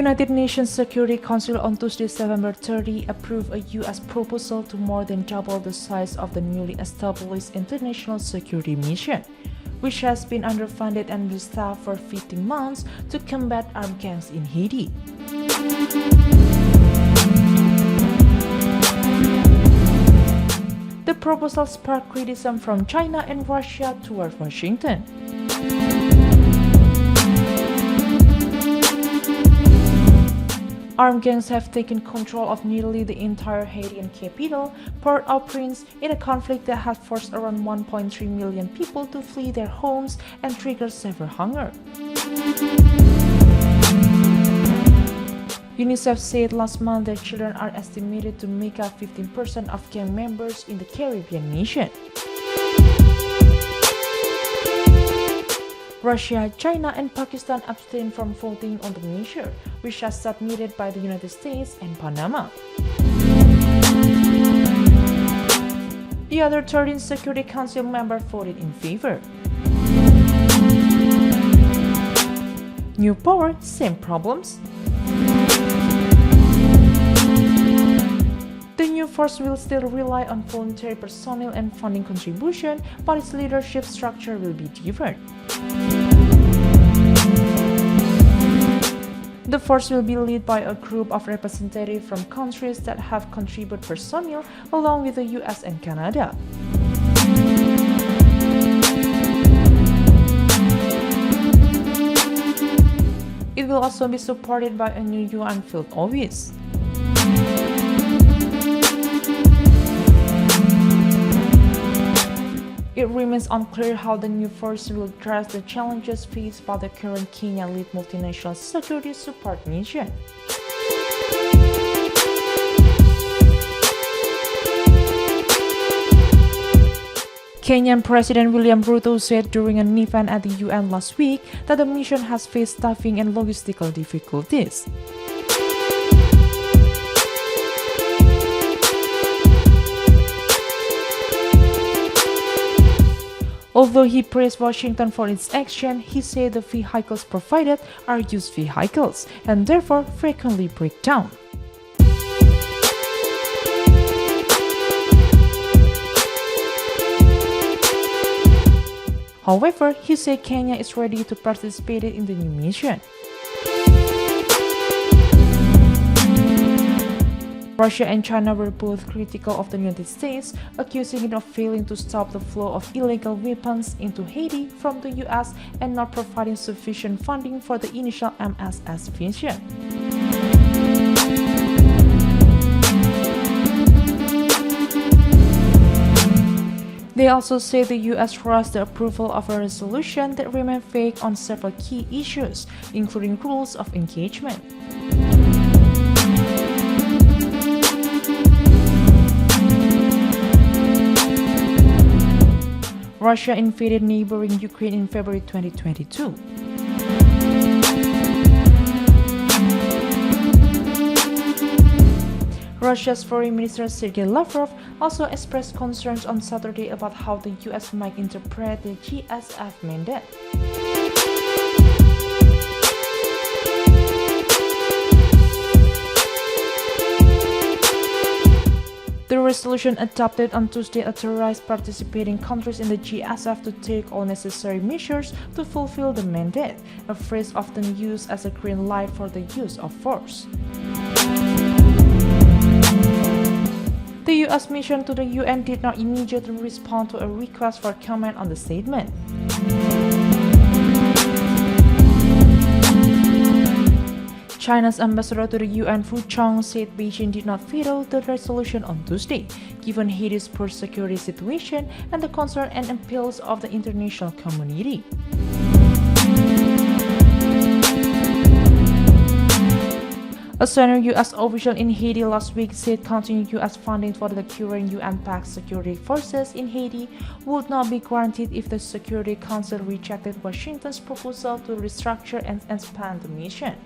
United Nations Security Council on Tuesday, September 30, approved a U.S. proposal to more than double the size of the newly established international security mission, which has been underfunded and understaffed for 15 months to combat armed gangs in Haiti. The proposal sparked criticism from China and Russia toward Washington. Armed gangs have taken control of nearly the entire Haitian capital, Port-au-Prince, in a conflict that has forced around 1.3 million people to flee their homes and triggered severe hunger. UNICEF said last month that children are estimated to make up 15% of gang members in the Caribbean nation. Russia, China, and Pakistan abstained from voting on the measure, which was submitted by the United States and Panama. The other 13 Security Council members voted in favor. New power, same problems. The new force will still rely on voluntary personnel and funding contribution, but its leadership structure will be different. The force will be led by a group of representatives from countries that have contributed personnel along with the US and Canada. It will also be supported by a new UN field office. It remains unclear how the new force will address the challenges faced by the current Kenya-led multinational security support mission. Kenyan President William Ruto said during an event at the UN last week that the mission has faced staffing and logistical difficulties. Although he praised Washington for its action, he said the vehicles provided are used vehicles and therefore frequently break down. However, he said Kenya is ready to participate in the new mission. Russia and China were both critical of the United States, accusing it of failing to stop the flow of illegal weapons into Haiti from the US and not providing sufficient funding for the initial MSS mission. They also say the US rushed the approval of a resolution that remained vague on several key issues, including rules of engagement. Russia invaded neighboring Ukraine in February 2022. Russia's Foreign Minister Sergei Lavrov also expressed concerns on Saturday about how the US might interpret the GSF mandate. The resolution adopted on Tuesday authorized participating countries in the GSF to take all necessary measures to fulfill the mandate, a phrase often used as a green light for the use of force. The US mission to the UN did not immediately respond to a request for comment on the statement. China's ambassador to the UN, Fu Chong, said Beijing did not veto the resolution on Tuesday, given Haiti's poor security situation and the concern and appeals of the international community. A senior U.S. official in Haiti last week said continued U.S. funding for the current UN-backed security forces in Haiti would not be granted if the Security Council rejected Washington's proposal to restructure and expand the mission.